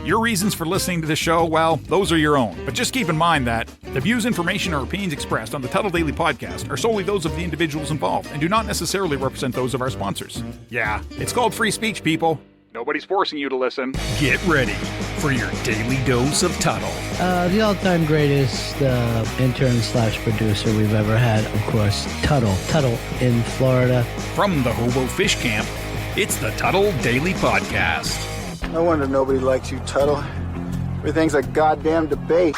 Your reasons for listening to the show, well, those are your own. But just keep in mind that the views, information, or opinions expressed on the Tuddle Daily Podcast are solely those of the individuals involved and do not necessarily represent those of our sponsors. Yeah, it's called free speech, people. Nobody's forcing you to listen. Get ready for your daily dose of Tuddle. The all-time greatest intern/producer we've ever had, of course, Tuddle. Tuddle in Florida. From the Hobo Fish Camp, It's the Tuddle Daily Podcast. No wonder nobody likes you, Tuddle. Everything's a goddamn debate.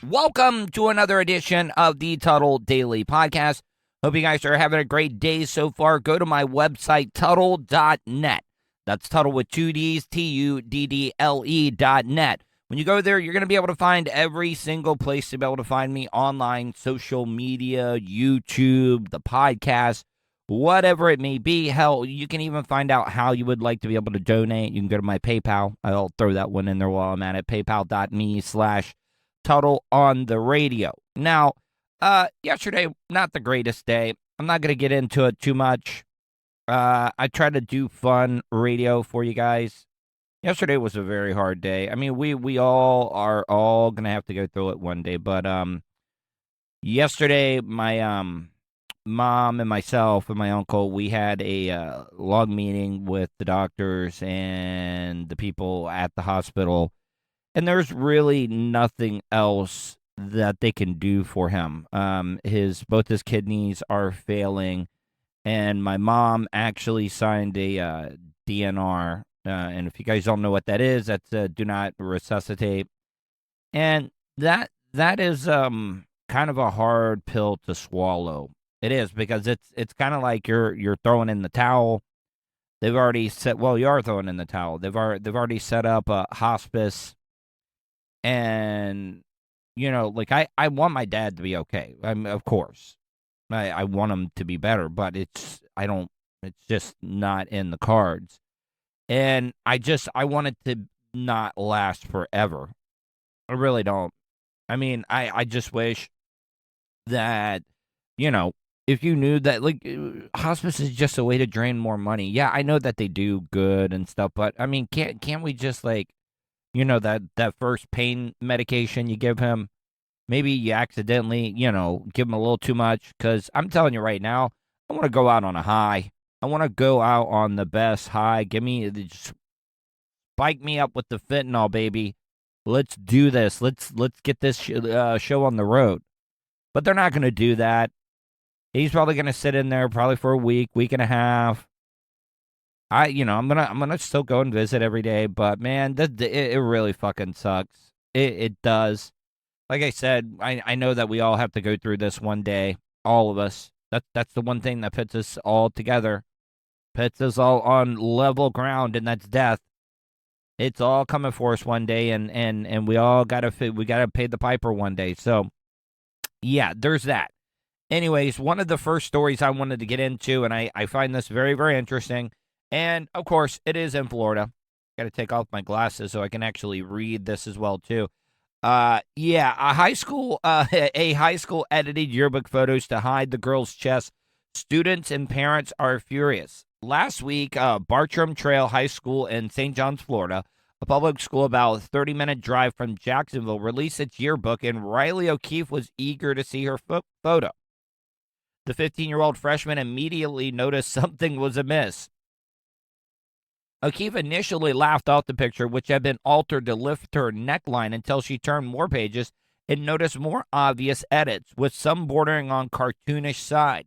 Welcome to another edition of the Tuddle Daily Podcast. Hope you guys are having a great day so far. Go to my website, Tuddle.net. That's Tuddle with two D's, Tuddle.net. When you go there, you're going to be able to find every single place to be able to find me online, social media, YouTube, the podcast, whatever it may be. Hell, you can even find out how you would like to be able to donate. You can go to my PayPal. I'll throw that one in there while I'm at it. PayPal.me/Tuddle on the radio. Now, yesterday, not the greatest day. I'm not going to get into it too much. I try to do fun radio for you guys. Yesterday was a very hard day. I mean, we all are all going to have to go through it one day. But yesterday, my mom and myself and my uncle, we had a long meeting with the doctors and the people at the hospital. And there's really nothing else that they can do for him. Both his kidneys are failing, and my mom actually signed a DNR. And if you guys don't know what that is, that's do not resuscitate. And that is kind of a hard pill to swallow. It is, because it's kind of like you're throwing in the towel. They've already set. Well, you are throwing in the towel. They've already set up a hospice. And, you know, like, I want my dad to be okay. Of course. I want him to be better, but it's just not in the cards. And I want it to not last forever. I really don't. I mean, I just wish that, you know, if you knew that, like, hospice is just a way to drain more money. Yeah, I know that they do good and stuff, but, I mean, can't we just, like, you know, that first pain medication you give him, maybe you accidentally, you know, give him a little too much? Because I'm telling you right now, I want to go out on a high. I want to go out on the best high. Just spike me up with the fentanyl, baby. Let's do this. Let's get this show on the road. But they're not going to do that. He's probably going to sit in there probably for a week and a half. I'm gonna still go and visit every day, but man, it really fucking sucks. It does. Like I said, I know that we all have to go through this one day. All of us. That's the one thing that puts us all together, puts us all on level ground, and that's death. It's all coming for us one day, and we all gotta pay the piper one day. So, yeah, there's that. Anyways, one of the first stories I wanted to get into, and I find this very, very interesting. And, of course, it is in Florida. Got to take off my glasses so I can actually read this as well, too. A high school edited yearbook photos to hide the girl's chest. Students and parents are furious. Last week, Bartram Trail High School in St. John's, Florida, a public school about a 30-minute drive from Jacksonville, released its yearbook, and Riley O'Keefe was eager to see her photo. The 15-year-old freshman immediately noticed something was amiss. O'Keefe initially laughed off the picture, which had been altered to lift her neckline, until she turned more pages and noticed more obvious edits, with some bordering on cartoonish side.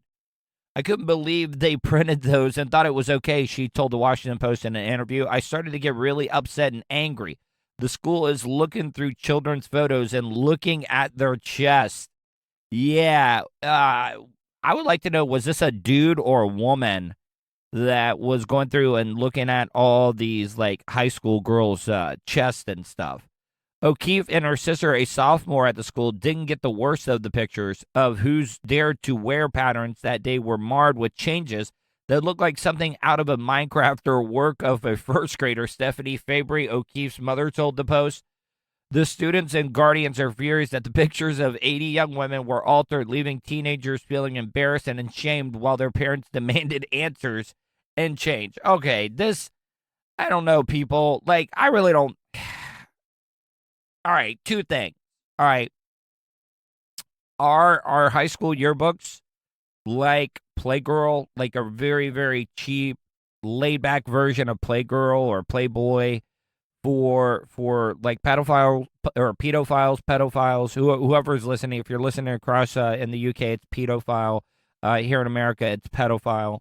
I couldn't believe they printed those and thought it was okay, she told the Washington Post in an interview. I started to get really upset and angry. The school is looking through children's photos and looking at their chest. Yeah, I would like to know, was this a dude or a woman that was going through and looking at all these, like, high school girls' chests and stuff? O'Keefe and her sister, a sophomore at the school, didn't get the worst of the pictures of who's dared to wear patterns that day were marred with changes that looked like something out of a Minecraft or work of a first grader, Stephanie Fabry, O'Keefe's mother, told the Post. The students and guardians are furious that the pictures of 80 young women were altered, leaving teenagers feeling embarrassed and ashamed while their parents demanded answers and change. Okay, this, I don't know, people. Like, I really don't. All right, two things. All right. Are high school yearbooks like Playgirl, like a very, very cheap, laid-back version of Playgirl or Playboy for like pedophiles or pedophiles, whoever's listening? If you're listening across in the UK, it's pedophile. Here in America, it's pedophile.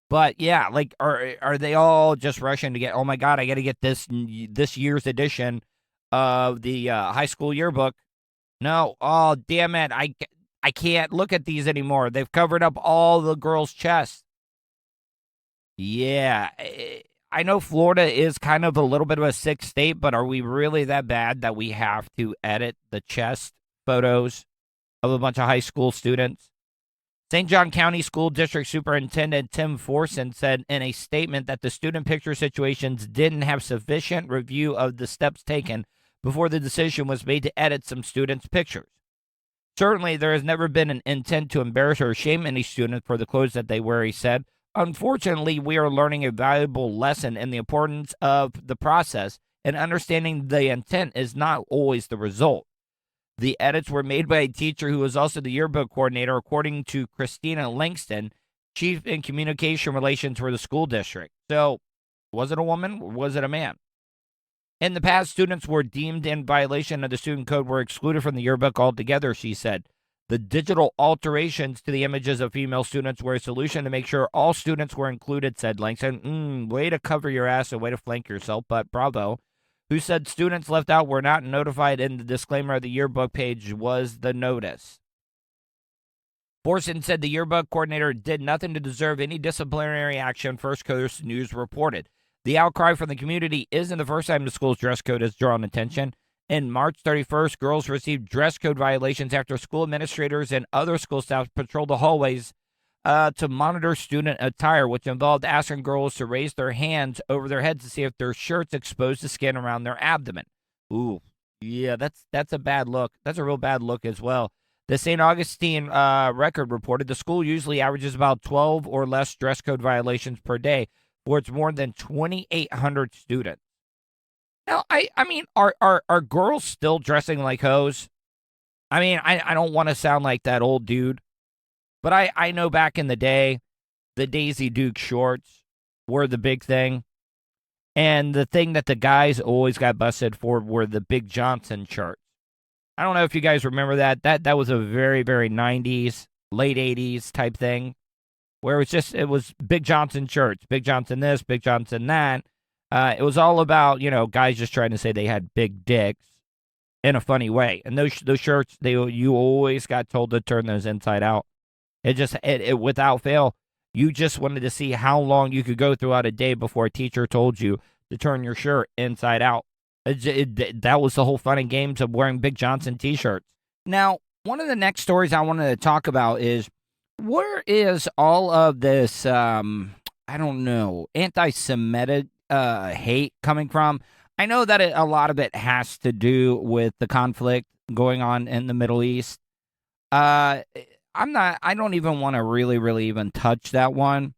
But yeah, like are they all just rushing to get? Oh my God, I got to get this year's edition of the high school yearbook. No, oh damn it, I can't look at these anymore. They've covered up all the girls' chests. Yeah, I know Florida is kind of a little bit of a sick state, but are we really that bad that we have to edit the chest photos of a bunch of high school students? St. John County School District Superintendent Tim Forson said in a statement that the student picture situations didn't have sufficient review of the steps taken before the decision was made to edit some students' pictures. Certainly, there has never been an intent to embarrass or shame any student for the clothes that they wear, he said. Unfortunately, we are learning a valuable lesson in the importance of the process, and understanding the intent is not always the result. The edits were made by a teacher who was also the yearbook coordinator, according to Christina Langston, chief in communication relations for the school district. So, was it a woman or was it a man? In the past, students were deemed in violation of the student code were excluded from the yearbook altogether, she said. The digital alterations to the images of female students were a solution to make sure all students were included, said Langston. Way to cover your ass and way to flank yourself, but bravo. Who said students left out were not notified in the disclaimer of the yearbook page was the notice. Forson said the yearbook coordinator did nothing to deserve any disciplinary action, First Coast News reported. The outcry from the community isn't the first time the school's dress code has drawn attention. In March 31st, girls received dress code violations after school administrators and other school staff patrolled the hallways to monitor student attire, which involved asking girls to raise their hands over their heads to see if their shirts exposed the skin around their abdomen. Ooh, yeah, that's a bad look. That's a real bad look as well. The St. Augustine Record reported the school usually averages about 12 or less dress code violations per day for its more than 2,800 students. Now, I mean, are girls still dressing like hoes? I mean, I don't want to sound like that old dude, but I know back in the day, the Daisy Duke shorts were the big thing. And the thing that the guys always got busted for were the Big Johnson shirts. I don't know if you guys remember that. That was a very, very 90s, late 80s type thing, where it was Big Johnson shirts, Big Johnson this, Big Johnson that. It was all about, guys just trying to say they had big dicks in a funny way. And those shirts, you always got told to turn those inside out. It without fail, you just wanted to see how long you could go throughout a day before a teacher told you to turn your shirt inside out. That was the whole fun and games of wearing Big Johnson t-shirts. Now, one of the next stories I wanted to talk about is, where is all of this, anti-Semitic hate coming from? I know that a lot of it has to do with the conflict going on in the Middle East. I don't even want to really even touch that one.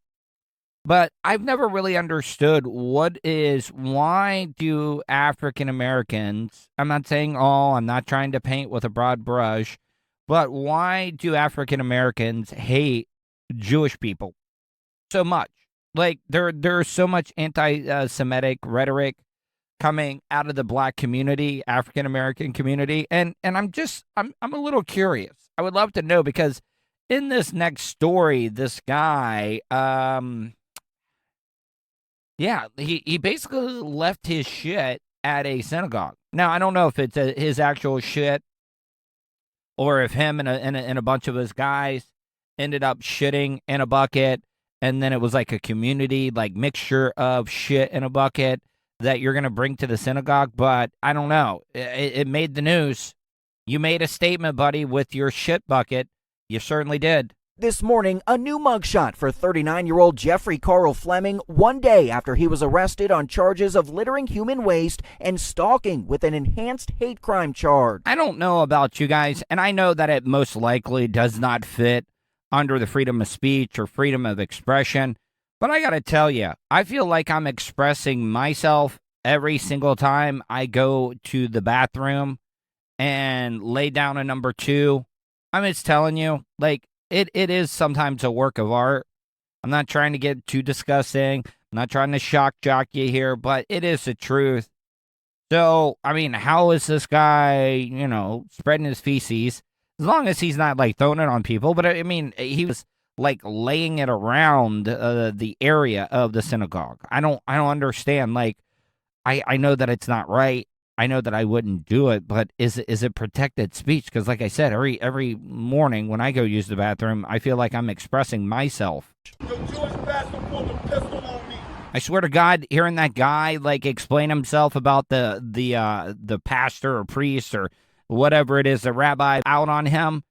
But I've never really understood why do African Americans, I'm not saying all, I'm not trying to paint with a broad brush, but why do African Americans hate Jewish people so much? Like, there's so much anti-Semitic rhetoric coming out of the black community, African American community, and I'm a little curious. I would love to know, because in this next story, this guy, he basically left his shit at a synagogue. Now, I don't know if it's his actual shit, or if him and a bunch of his guys ended up shitting in a bucket, and then it was like a community, like, mixture of shit in a bucket that you're going to bring to the synagogue. But I don't know. It made the news. You made a statement, buddy, with your shit bucket. You certainly did. This morning, a new mugshot for 39-year-old Jeffrey Carl Fleming, one day after he was arrested on charges of littering human waste and stalking with an enhanced hate crime charge. I don't know about you guys, and I know that it most likely does not fit under the freedom of speech or freedom of expression, But I got to tell you, I feel like I'm expressing myself every single time I go to the bathroom and lay down a number 2. I'm just telling you, like, it is sometimes a work of art. I'm not trying to get too disgusting. I'm not trying to shock jock you here, but it is the truth. So, I mean, how is this guy, spreading his feces? As long as he's not, like, throwing it on people. But, I mean, he was, like, laying it around the area of the synagogue. I don't understand. Like, I know that it's not right. I know that I wouldn't do it, but is it protected speech? Because, like I said, every morning when I go use the bathroom, I feel like I'm expressing myself. The Jewish bastard pulled a pistol on me. I swear to God, hearing that guy like explain himself about the pastor or priest or whatever it is, the rabbi out on him,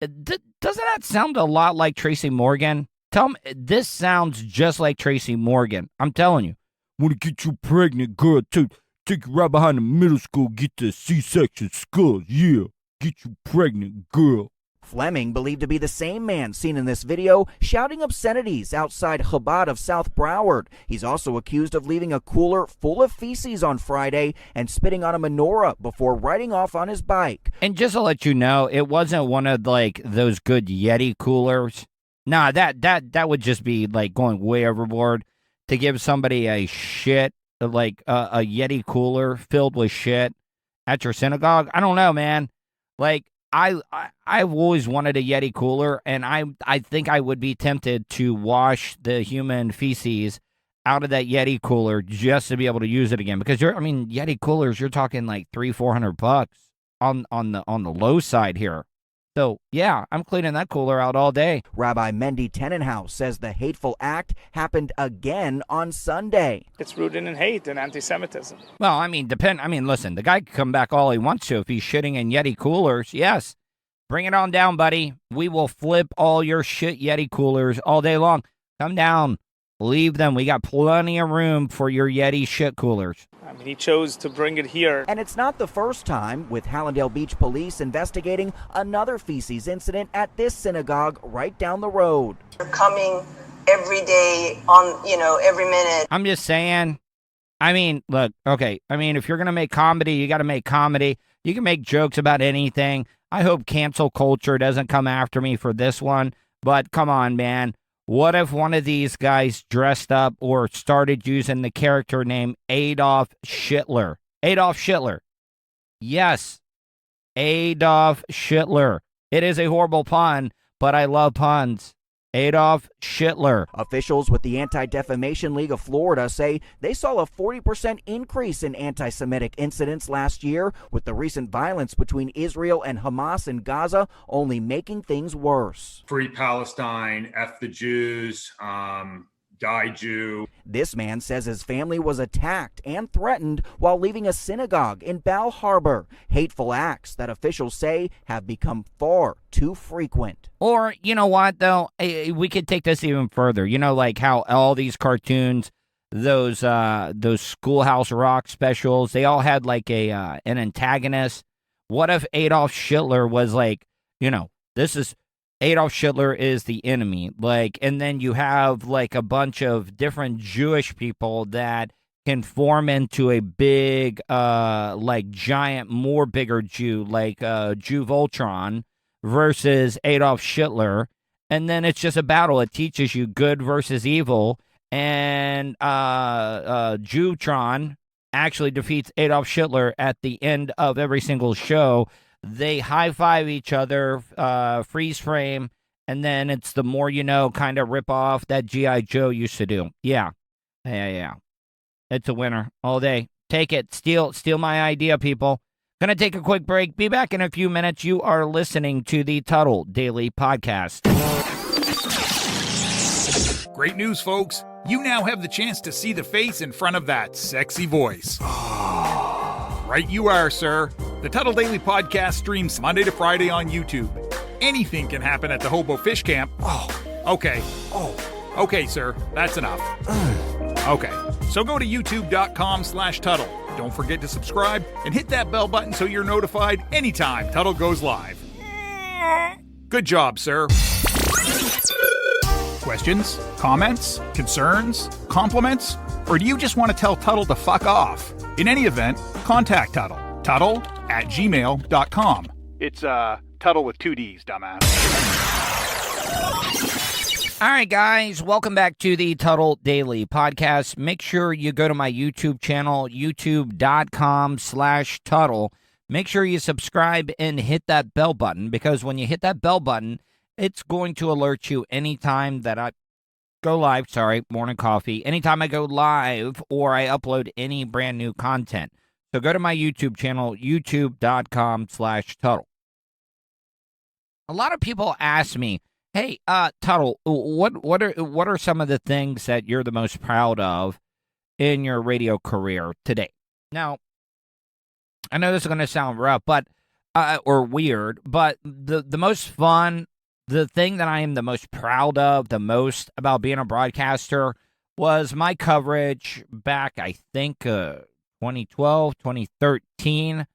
doesn't that sound a lot like Tracy Morgan? Tell me, this sounds just like Tracy Morgan. I'm telling you. Want to get you pregnant, girl? Take you right behind the middle school, get the C-section skulls. Yeah, get you pregnant, girl. Fleming, believed to be the same man seen in this video, shouting obscenities outside Chabad of South Broward. He's also accused of leaving a cooler full of feces on Friday and spitting on a menorah before riding off on his bike. And just to let you know, it wasn't one of like those good Yeti coolers. Nah, that would just be like going way overboard to give somebody a shit, like a Yeti cooler filled with shit at your synagogue. I don't know, man. Like, I've always wanted a Yeti cooler, and I think I would be tempted to wash the human feces out of that Yeti cooler just to be able to use it again. Because Yeti coolers, you're talking like $300-400 on the low side here. So yeah, I'm cleaning that cooler out all day. Rabbi Mendy Tenenhouse says the hateful act happened again on Sunday. It's rooted in hate and anti-Semitism. Well, listen, the guy can come back all he wants to if he's shitting in Yeti coolers. Yes, bring it on down, buddy. We will flip all your shit Yeti coolers all day long. Come down. Leave them. We got plenty of room for your Yeti shit coolers. He chose to bring it here. And it's not the first time, with Hallandale Beach Police investigating another feces incident at this synagogue right down the road. They're coming every day on, every minute. I'm just saying. Look, okay. If you're going to make comedy, you got to make comedy. You can make jokes about anything. I hope cancel culture doesn't come after me for this one. But come on, man. What if one of these guys dressed up or started using the character name Adolf Shitler? Adolf Shitler. Yes, Adolf Shitler. It is a horrible pun, but I love puns. Adolf Shitler. Officials with the Anti-Defamation League of Florida say they saw a 40% increase in anti-Semitic incidents last year, with the recent violence between Israel and Hamas in Gaza only making things worse. Free Palestine, F the Jews, die Jew. This man says his family was attacked and threatened while leaving a synagogue in Bal Harbor. Hateful acts that officials say have become far too frequent. Or, you know what, though? We could take this even further. Like how all these cartoons, those Schoolhouse Rock specials, they all had like an antagonist. What if Adolf Shitler was like, this is Adolf Shitler is the enemy, and then you have like a bunch of different Jewish people that can form into a big, giant, more bigger Jew, Jew Voltron versus Adolf Shitler, and then it's just a battle. It teaches you good versus evil, and Jewtron actually defeats Adolf Shitler at the end of every single show. They high-five each other, freeze frame, and then it's the more you know kind of rip-off that G.I. Joe used to do. Yeah. It's a winner all day. Take it. Steal my idea, people. Gonna take a quick break. Be back in a few minutes. You are listening to the Tuddle Daily Podcast. Great news, folks. You now have the chance to see the face in front of that sexy voice. Right you are, sir. The Tuddle Daily Podcast streams Monday to Friday on YouTube. Anything can happen at the Hobo Fish Camp. Okay, sir. That's enough. Okay. So go to youtube.com/Tuddle. Don't forget to subscribe and hit that bell button so you're notified anytime Tuddle goes live. Good job, sir. Questions? Comments? Concerns? Compliments? Or do you just want to tell Tuddle to fuck off? In any event, contact Tuddle. Tuddle@gmail.com. It's, Tuddle with 2 Ds, dumbass. All right, guys, welcome back to the Tuddle Daily Podcast. Make sure you go to my YouTube channel, youtube.com/Tuddle. Make sure you subscribe and hit that bell button, because when you hit that bell button, it's going to alert you anytime that I go live. Morning coffee. Anytime I go live or I upload any brand new content. So go to my YouTube channel, youtube.com/Tuddle. A lot of people ask me, hey, Tuddle, what are some of the things that you're the most proud of in your radio career today? Now, I know this is going to sound rough, but or weird, but the most fun, the thing that I am the most proud of, the most about being a broadcaster, was my coverage back, I think, 2012, 2013,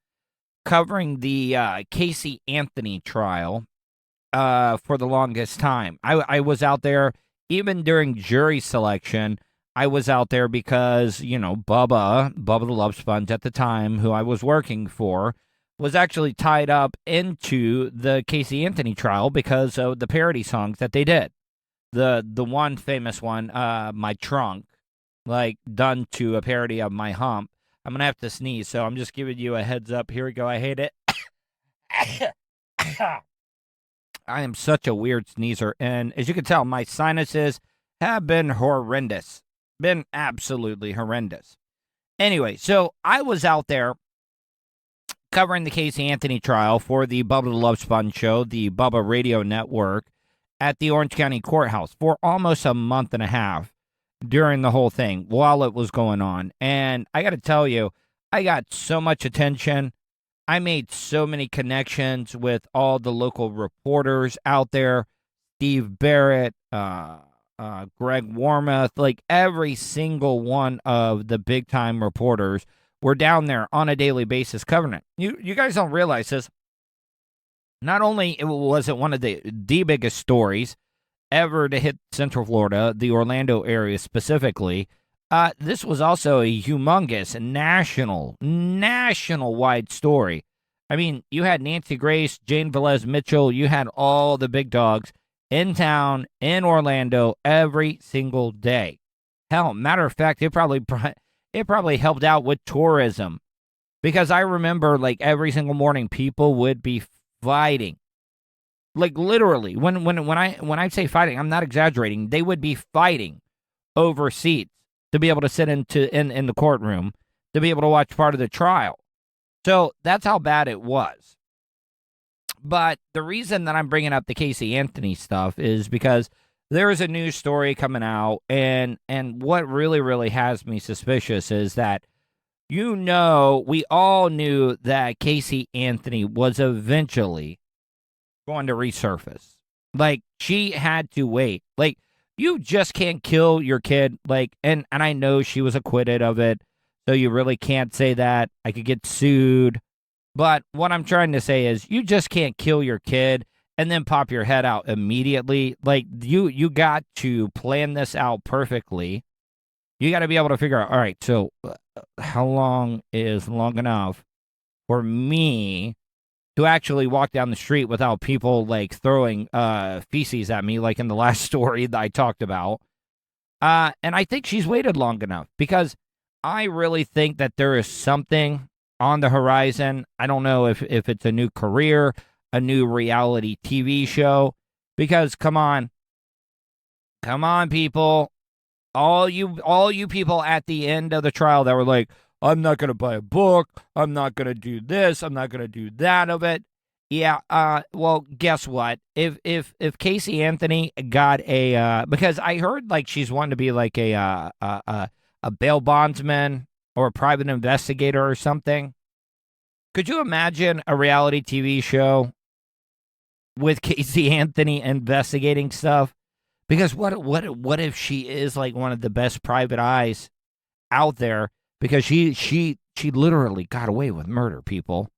covering the Casey Anthony trial. For the longest time. I was out there, even during jury selection, I was out there because, Bubba the Love Sponge at the time, who I was working for, was actually tied up into the Casey Anthony trial because of the parody songs that they did. The one famous one, My Trunk, done to a parody of My Hump. I'm going to have to sneeze, so I'm just giving you a heads up. Here we go. I hate it. I am such a weird sneezer, and as you can tell, my sinuses have been horrendous. Been absolutely horrendous. Anyway, so I was out there covering the Casey Anthony trial for the Bubba the Love Sponge show, the Bubba Radio Network, at the Orange County Courthouse for almost a month and a half during the whole thing while it was going on. And I got to tell you, I got so much attention. I made so many connections with all the local reporters out there, Steve Barrett, Greg Warmoth, every single one of the big-time reporters were down there on a daily basis covering it. You guys don't realize this. Not only was it one of the biggest stories ever to hit Central Florida, the Orlando area specifically, this was also a humongous national-wide story. I mean, you had Nancy Grace, Jane Velez Mitchell, you had all the big dogs in town, in Orlando, every single day. Hell, matter of fact, it probably helped out with tourism. Because I remember, every single morning, people would be fighting. Literally, when I say fighting, I'm not exaggerating. They would be fighting over seats to be able to sit in the courtroom, to be able to watch part of the trial. So that's how bad it was. But the reason that I'm bringing up the Casey Anthony stuff is because there is a news story coming out, and what really, really has me suspicious is that, we all knew that Casey Anthony was eventually going to resurface. She had to wait. You just can't kill your kid. And I know she was acquitted of it, so you really can't say that. I could get sued. But what I'm trying to say is you just can't kill your kid and then pop your head out immediately. You got to plan this out perfectly. You got to be able to figure out, all right, so how long is long enough for me to actually walk down the street without people throwing feces at me, in the last story that I talked about. And I think she's waited long enough because I really think that there is something on the horizon. I don't know if it's a new career, a new reality TV show, because come on, people, all you people at the end of the trial that were like, I'm not going to buy a book, I'm not going to do this, I'm not going to do that of it. Yeah, well, guess what? If Casey Anthony got a because I heard she's wanting to be a bail bondsman or a private investigator or something. Could you imagine a reality TV show with Casey Anthony investigating stuff? Because what if she is one of the best private eyes out there? Because she literally got away with murder, people.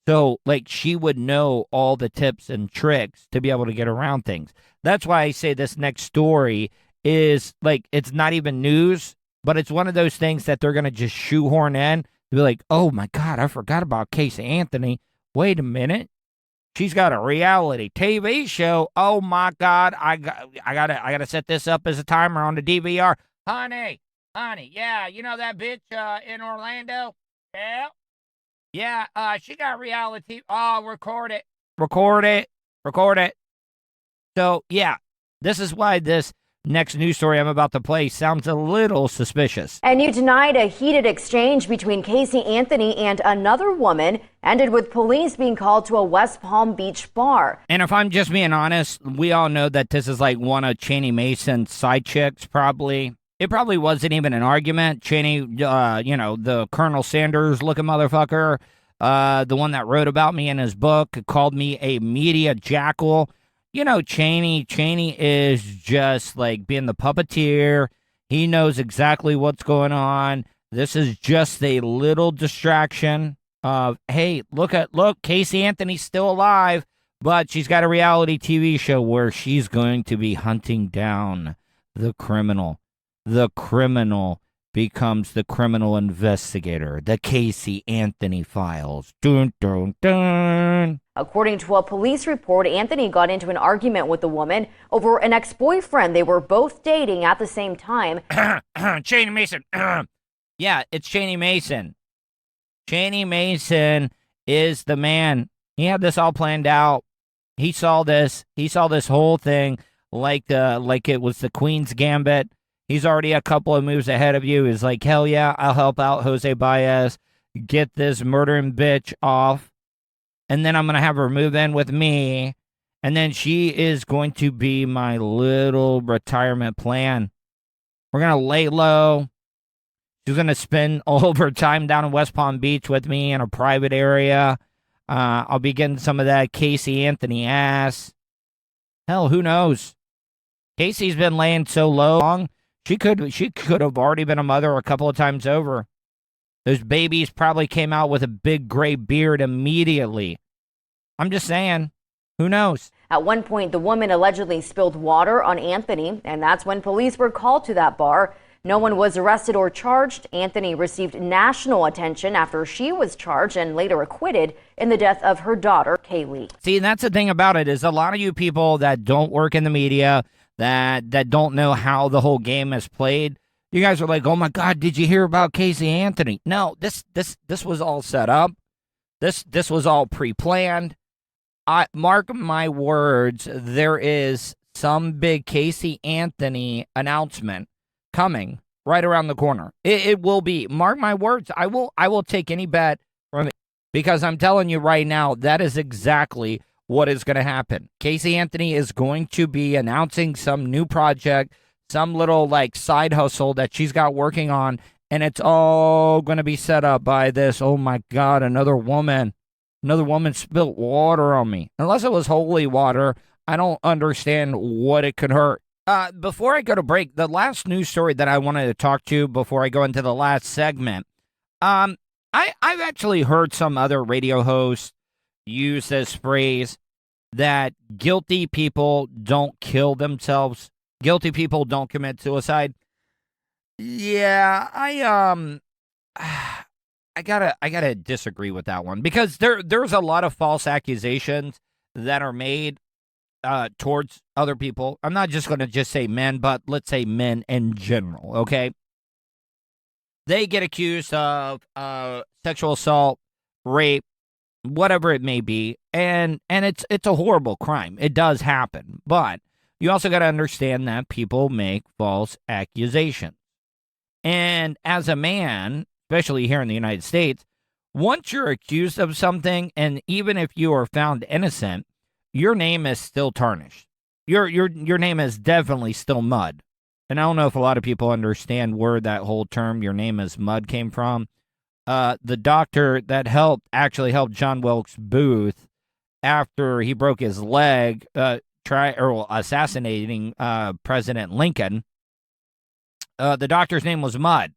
So, she would know all the tips and tricks to be able to get around things. That's why I say this next story is like, it's not even news, but it's one of those things that they're going to just shoehorn in to be like, oh my God, I forgot about Casey Anthony. Wait a minute. She's got a reality TV show. Oh my God. I gotta set this up as a timer on the DVR. Honey, yeah, you know that bitch in Orlando? Yeah, she got reality. Oh, record it. So, yeah, this is why this next news story I'm about to play sounds a little suspicious. And you denied a heated exchange between Casey Anthony and another woman ended with police being called to a West Palm Beach bar. And if I'm just being honest, we all know that this is like one of Cheney Mason's side chicks, probably. It probably wasn't even an argument. Cheney, the Colonel Sanders looking motherfucker, the one that wrote about me in his book, called me a media jackal. You know, Cheney is just like being the puppeteer. He knows exactly what's going on. This is just a little distraction of, hey, look, Casey Anthony's still alive, but she's got a reality TV show where she's going to be hunting down the criminal. The criminal becomes the criminal investigator. The Casey Anthony Files. Dun, dun, dun. According to a police report, Anthony got into an argument with the woman over an ex-boyfriend. They were both dating at the same time. Cheney Mason. Yeah, it's Cheney Mason. Cheney Mason is the man. He had this all planned out. He saw this whole thing like it was the Queen's Gambit. He's already a couple of moves ahead of you. He's like, hell yeah, I'll help out Jose Baez, get this murdering bitch off, and then I'm going to have her move in with me, and then she is going to be my little retirement plan. We're going to lay low. She's going to spend all of her time down in West Palm Beach with me in a private area. I'll be getting some of that Casey Anthony ass. Hell, who knows? Casey's been laying so low. She could have already been a mother a couple of times over. Those babies probably came out with a big gray beard immediately. I'm just saying, who knows? At one point, the woman allegedly spilled water on Anthony, and that's when police were called to that bar. No one was arrested or charged. Anthony received national attention after she was charged and later acquitted in the death of her daughter, Kaylee. See, that's the thing about it, is a lot of you people that don't work in the media, that don't know how the whole game is played, you guys are like, oh my God, did you hear about Casey Anthony? No, this was all set up. This was all pre-planned. Mark my words, there is some big Casey Anthony announcement coming right around the corner. It will be. Mark my words. I will take any bet from it, because I'm telling you right now, that is exactly what is going to happen. Casey Anthony is going to be announcing some new project, some little like side hustle that she's got working on, and it's all going to be set up by this. Oh my God, another woman spilled water on me. Unless it was holy water, I don't understand what it could hurt. Before I go to break, the last news story that I wanted to talk to before I go into the last segment, I've actually heard some other radio hosts use this phrase that guilty people don't kill themselves. Guilty people don't commit suicide. Yeah, I gotta disagree with that one, because there's a lot of false accusations that are made towards other people. I'm not just going to just say men, but let's say men in general, okay? They get accused of sexual assault, rape, whatever it may be, and it's a horrible crime. It does happen, but you also got to understand that people make false accusations. And as a man, especially here in the United States, once you're accused of something, and even if you are found innocent, your name is still tarnished. Your name is definitely still mud. And I don't know if a lot of people understand where that whole term, your name is mud, came from. The doctor that actually helped John Wilkes Booth after he broke his leg, assassinating President Lincoln. The doctor's name was Mud.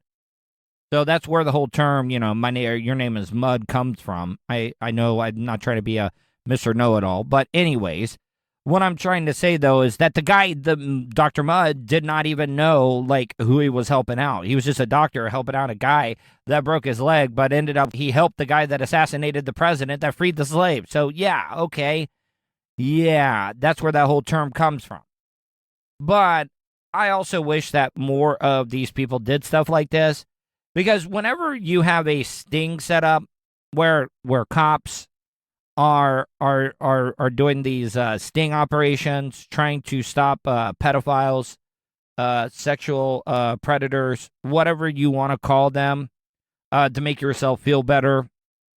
So that's where the whole term, your name is Mud comes from. I know I'm not trying to be a Mr. Know-It-All, but anyways, What I'm trying to say, though, is that the guy, Dr. Mudd, did not even know, like, who he was helping out. He was just a doctor helping out a guy that broke his leg, but ended up, he helped the guy that assassinated the president that freed the slave. So, yeah, okay. Yeah, that's where that whole term comes from. But I also wish that more of these people did stuff like this, because whenever you have a sting set up where cops are doing these sting operations, trying to stop pedophiles, sexual predators, whatever you want to call them, to make yourself feel better.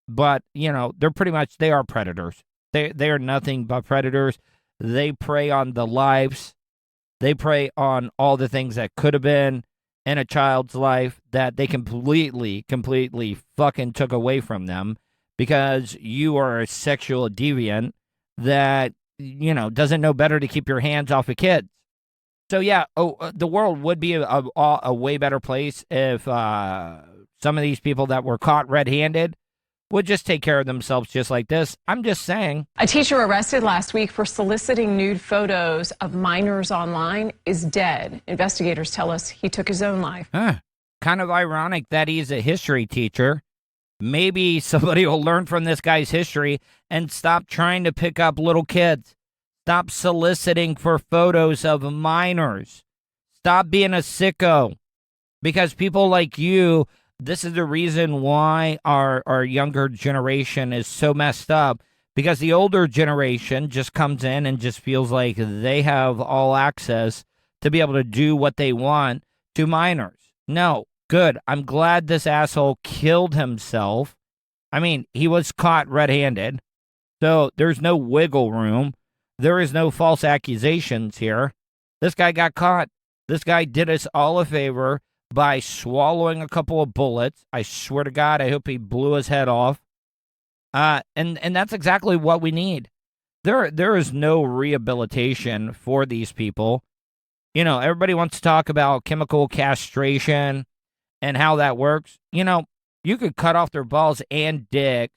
But, you know, they are predators. They are nothing but predators. They prey on the lives. They prey on all the things that could have been in a child's life that they completely fucking took away from them. Because you are a sexual deviant that, you know, doesn't know better to keep your hands off of kids. So, yeah, the world would be a way better place if some of these people that were caught red-handed would just take care of themselves just like this. I'm just saying. A teacher arrested last week for soliciting nude photos of minors online is dead. Investigators tell us he took his own life. Kind of ironic that he's a history teacher. Maybe somebody will learn from this guy's history and stop trying to pick up little kids. Stop soliciting for photos of minors. Stop being a sicko. Because people like you, this is the reason why our younger generation is so messed up. Because the older generation just comes in and just feels like they have all access to be able to do what they want to minors. No. Good. I'm glad this asshole killed himself. I mean, he was caught red-handed, so there's no wiggle room. There is no false accusations here. This guy got caught. This guy did us all a favor by swallowing a couple of bullets. I swear to God, I hope he blew his head off. And that's exactly what we need. There is no rehabilitation for these people. You know, everybody wants to talk about chemical castration and how that works. You know, you could cut off their balls and dicks.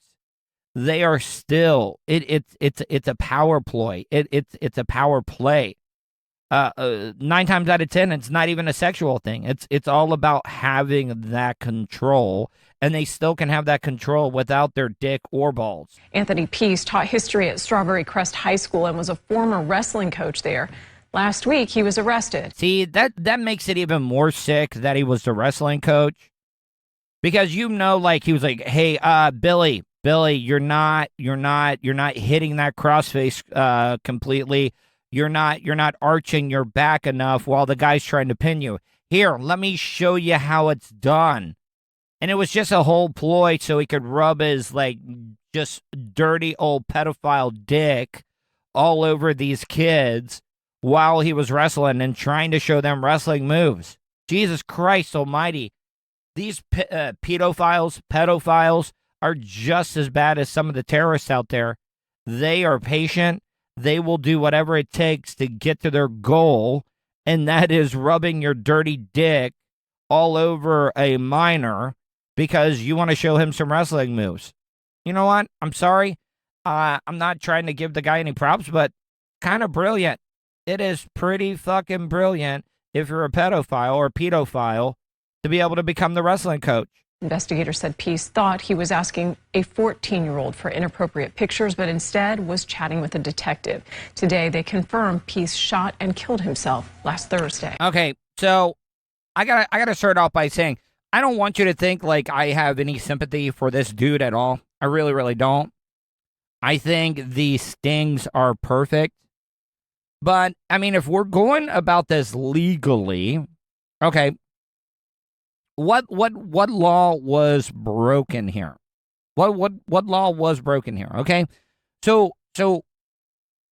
They are still it's a power ploy. It's a power play. 9 times out of 10, it's not even a sexual thing. It's all about having that control, and they still can have that control without their dick or balls. Anthony Peace taught history at Strawberry Crest High School and was a former wrestling coach there. Last week, he was arrested. See, that makes it even more sick that he was the wrestling coach. Because, you know, like, he was like, hey, Billy, you're not hitting that crossface completely. You're not arching your back enough while the guy's trying to pin you. Here, let me show you how it's done. And it was just a whole ploy so he could rub his, like, just dirty old pedophile dick all over these kids while he was wrestling and trying to show them wrestling moves. Jesus Christ almighty. These pedophiles are just as bad as some of the terrorists out there. They are patient. They will do whatever it takes to get to their goal, and that is rubbing your dirty dick all over a minor because you want to show him some wrestling moves. You know what? I'm sorry. I'm not trying to give the guy any props, but kind of brilliant. It is pretty fucking brilliant if you're a pedophile or pedophile to be able to become the wrestling coach. Investigators said Peace thought he was asking a 14-year-old for inappropriate pictures, but instead was chatting with a detective. Today, they confirmed Peace shot and killed himself last Thursday. Okay, so I gotta start off by saying I don't want you to think like I have any sympathy for this dude at all. I really, really don't. I think the stings are perfect. But, I mean, if we're going about this legally, okay, what law was broken here? What law was broken here? Okay, so if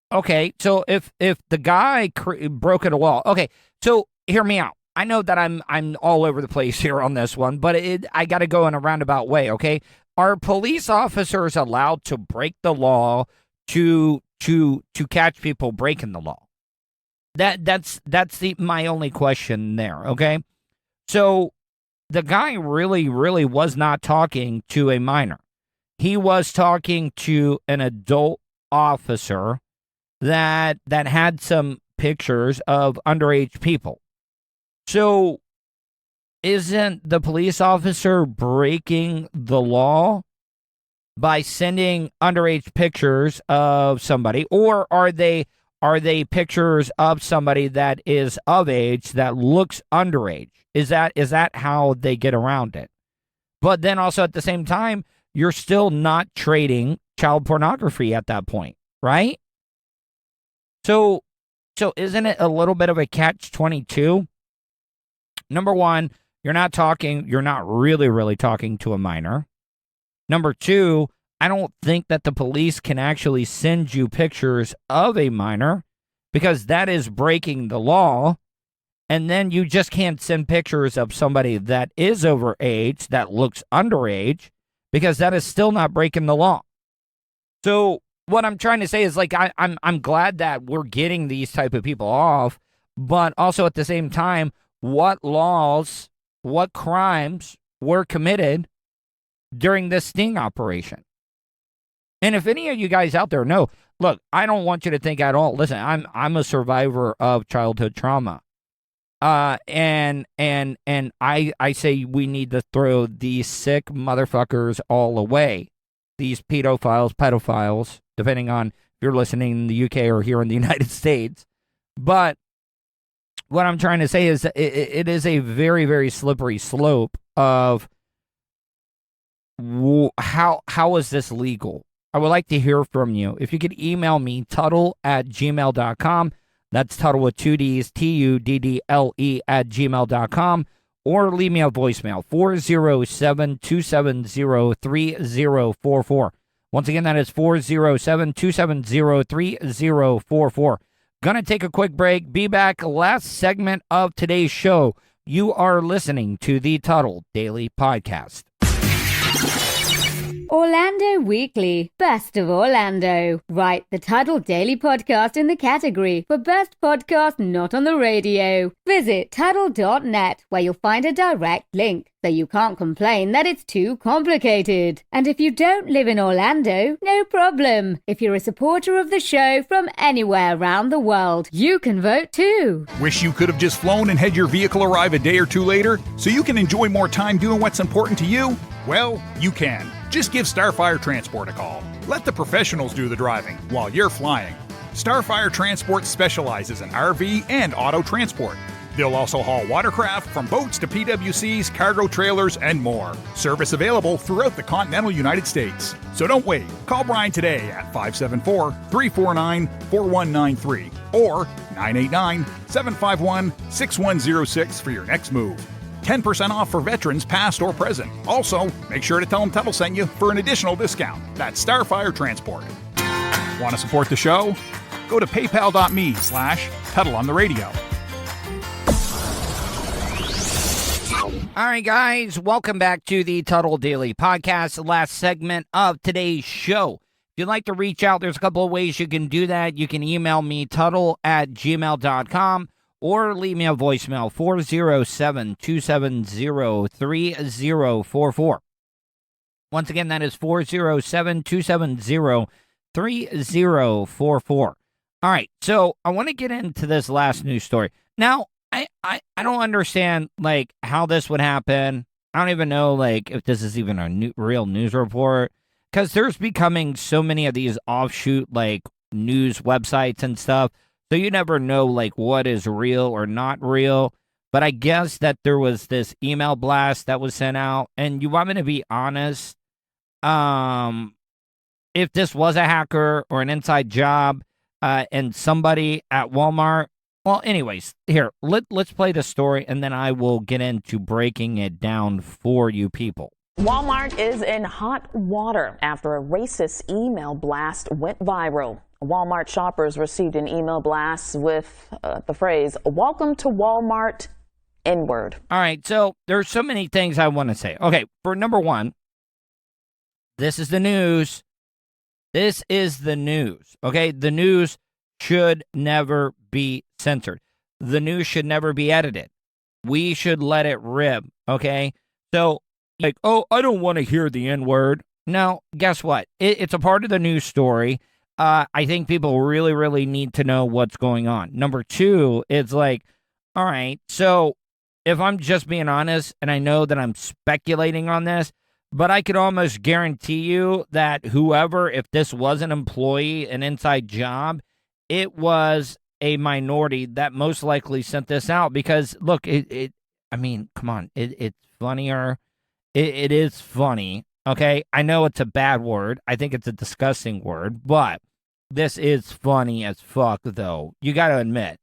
the guy broke a law, okay, so hear me out. I know that I'm all over the place here on this one, but I got to go in a roundabout way. Okay, are police officers allowed to break the law to catch people breaking the law? That's my only question there. Okay, so the guy really was not talking to a minor. He was talking to an adult officer that had some pictures of underage people. So isn't the police officer breaking the law by sending underage pictures of somebody, or are they pictures of somebody that is of age that looks underage? Is that how they get around it? But then also at the same time, you're still not trading child pornography at that point, right? So isn't it a little bit of a catch-22? Number one, you're not really talking to a minor. Number two, I don't think that the police can actually send you pictures of a minor because that is breaking the law. And then you just can't send pictures of somebody that is overage, that looks underage, because that is still not breaking the law. So what I'm trying to say is, like, I'm glad that we're getting these type of people off, but also at the same time, what laws, what crimes were committed during this sting operation? And if any of you guys out there know, look, I don't want you to think at all. Listen, I'm a survivor of childhood trauma. And I say we need to throw these sick motherfuckers all away. These pedophiles, depending on if you're listening in the UK or here in the United States. But what I'm trying to say is that it is a very, very slippery slope of how is this legal? I would like to hear from you. If you could email me, Tuddle@gmail.com. That's Tuddle with 2 Ds, Tuddle @gmail.com. Or leave me a voicemail, 407-270-3044. Once again, that is 407-270-3044. Gonna take a quick break. Be back. Last segment of today's show. You are listening to the Tuddle Daily Podcast. Orlando Weekly, Best of Orlando. Write the Tuddle Daily Podcast in the category for Best Podcast Not on the Radio. Visit Tuddle.net, where you'll find a direct link, so you can't complain that it's too complicated. And if you don't live in Orlando, no problem. If you're a supporter of the show from anywhere around the world, you can vote too. Wish you could have just flown and had your vehicle arrive a day or two later so you can enjoy more time doing what's important to you? Well, you can. Just give Starfire Transport a call. Let the professionals do the driving while you're flying. Starfire Transport specializes in RV and auto transport. They'll also haul watercraft from boats to PWCs, cargo trailers, and more. Service available throughout the continental United States. So don't wait. Call Brian today at 574-349-4193 or 989-751-6106 for your next move. 10% off for veterans past or present. Also, make sure to tell them Tuddle sent you for an additional discount. That's Starfire Transport. Want to support the show? Go to paypal.me/Tuddle on the radio. All right, guys, welcome back to the Tuddle Daily Podcast, the last segment of today's show. If you'd like to reach out, there's a couple of ways you can do that. You can email me, Tuddle@gmail.com, or leave me a voicemail, 407-270-3044. Once again, that is 407-270-3044. All right, so I want to get into this last news story. Now, I don't understand, like, how this would happen. I don't even know, like, if this is even a real news report, because there's becoming so many of these offshoot, like, news websites and stuff. So you never know, like, what is real or not real. But I guess that there was this email blast that was sent out. And you want me to be honest? If this was a hacker or an inside job and somebody at Walmart. Well, anyways, here, let's play the story. And then I will get into breaking it down for you people. Walmart is in hot water after a racist email blast went viral. Walmart shoppers received an email blast with the phrase, "Welcome to Walmart, N-word." All right, so there's so many things I want to say. Okay, for number one, this is the news. This is the news, okay? The news should never be censored. The news should never be edited. We should let it rip, okay? So, like, oh, I don't want to hear the N-word. No, guess what? It's a part of the news story. I think people really, really need to know what's going on. Number two, it's like, all right, so if I'm just being honest, and I know that I'm speculating on this, but I could almost guarantee you that whoever, if this was an employee, an inside job, it was a minority that most likely sent this out. Because, look, I mean, come on, it's funnier. It is funny, okay? I know it's a bad word. I think it's a disgusting word, but this is funny as fuck, though. You got to admit.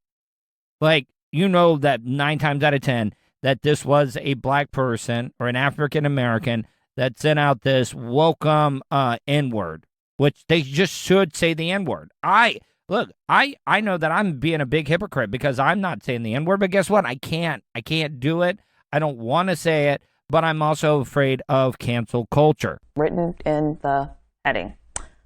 Like, you know that 9 times out of 10 that this was a black person or an African-American that sent out this welcome N-word, which they just should say the N-word. I know that I'm being a big hypocrite because I'm not saying the N-word, but guess what? I can't do it. I don't want to say it, but I'm also afraid of cancel culture. Written in the heading.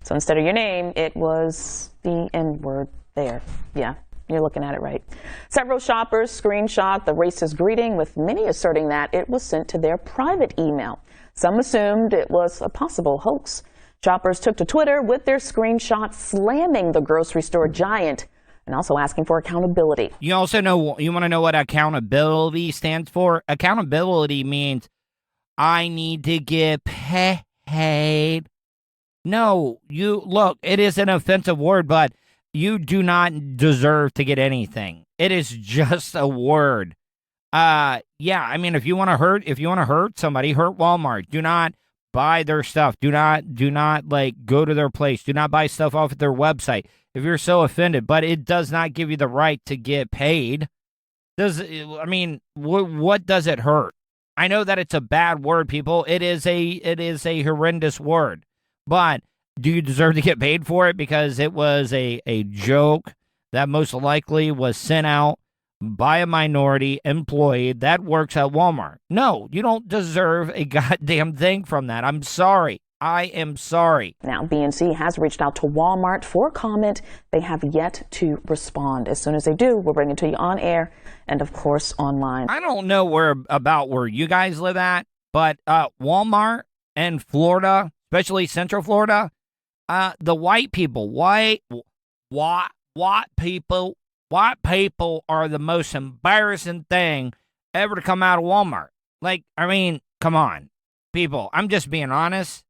So instead of your name, it was the N-word there. Yeah, you're looking at it right. Several shoppers screenshot the racist greeting, with many asserting that it was sent to their private email. Some assumed it was a possible hoax. Shoppers took to Twitter with their screenshots slamming the grocery store giant and also asking for accountability. You want to know what accountability stands for? Accountability means I need to get paid. No, look, it is an offensive word, but you do not deserve to get anything. It is just a word. Yeah, I mean, if you want to hurt somebody, hurt Walmart. Do not buy their stuff. Do not like go to their place. Do not buy stuff off of their website if you're so offended. But it does not give you the right to get paid. What does it hurt? I know that it's a bad word, people. It is a horrendous word. But do you deserve to get paid for it because it was a joke that most likely was sent out by a minority employee that works at Walmart? No, you don't deserve a goddamn thing from that. I'm sorry. I am sorry. Now, BNC has reached out to Walmart for comment. They have yet to respond. As soon as they do, we'll bring it to you on air and, of course, online. I don't know where you guys live at, but Walmart and Florida, especially Central Florida, the white people are the most embarrassing thing ever to come out of Walmart. Like, I mean, come on, people. I'm just being honest.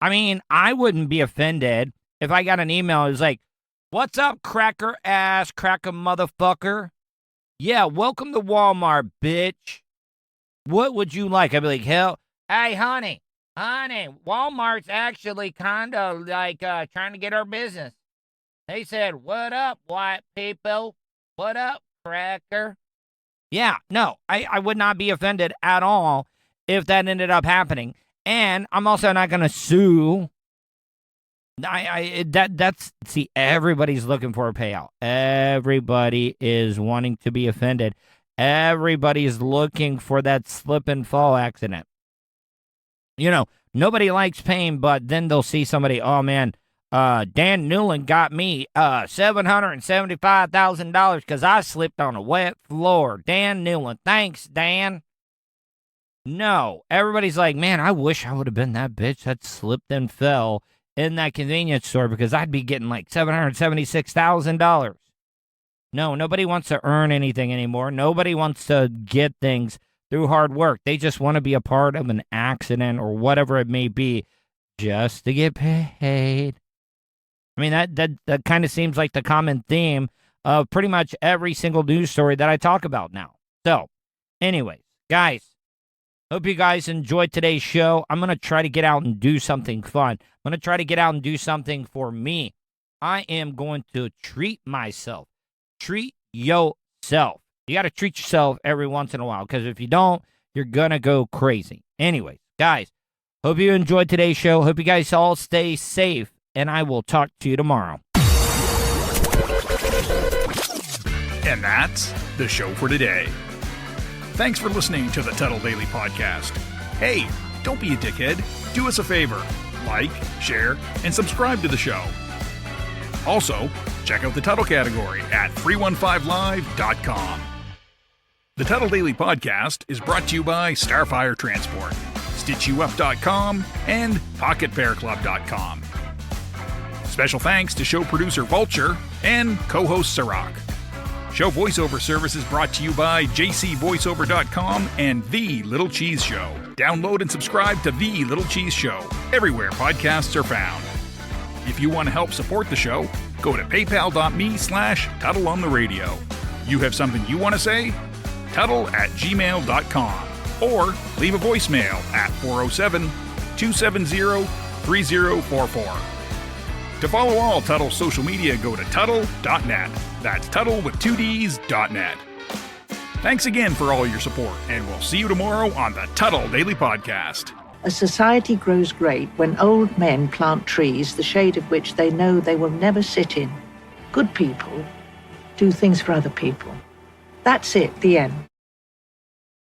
I mean, I wouldn't be offended if I got an email that was like, "What's up, cracker ass, cracker motherfucker? Yeah, welcome to Walmart, bitch. What would you like?" I'd be like, "Hell, hey, honey, Walmart's actually kind of like trying to get our business. They said, 'What up, white people? What up, cracker?'" Yeah, no, I would not be offended at all if that ended up happening. And I'm also not going to sue. See, everybody's looking for a payout. Everybody is wanting to be offended. Everybody's looking for that slip and fall accident. You know, nobody likes pain, but then they'll see somebody, "Oh, man, Dan Newland got me $775,000 because I slipped on a wet floor. Dan Newland, thanks, Dan." No, everybody's like, "Man, I wish I would have been that bitch that slipped and fell in that convenience store because I'd be getting like $776,000. No, nobody wants to earn anything anymore. Nobody wants to get things through hard work. They just want to be a part of an accident or whatever it may be just to get paid. I mean, that kind of seems like the common theme of pretty much every single news story that I talk about now. So, anyways, guys, hope you guys enjoyed today's show. I'm going to try to get out and do something fun. I'm going to try to get out and do something for me. I am going to treat myself. Treat yourself. You got to treat yourself every once in a while, because if you don't, you're going to go crazy. Anyways, guys, hope you enjoyed today's show. Hope you guys all stay safe, and I will talk to you tomorrow. And that's the show for today. Thanks for listening to the Tuddle Daily Podcast. Hey, don't be a dickhead. Do us a favor. Like, share, and subscribe to the show. Also, check out the Tuddle category at 315live.com. The Tuddle Daily Podcast is brought to you by Starfire Transport, StitchYouUp.com, and PocketPairClub.com. Special thanks to show producer Vulture and co-host Sirach. Show voiceover services brought to you by jcvoiceover.com and The Little Cheese Show. Download and subscribe to The Little Cheese Show everywhere podcasts are found. If you want to help support the show, go to paypal.me/Tuddle on the radio. You have something you want to say? Tuddle@gmail.com or leave a voicemail at 407-270-3044. To follow all Tuddle social media, go to Tuddle.net. That's Tuddle with 2Ds.net. Thanks again for all your support, and we'll see you tomorrow on the Tuddle Daily Podcast. A society grows great when old men plant trees, the shade of which they know they will never sit in. Good people do things for other people. That's it, the end.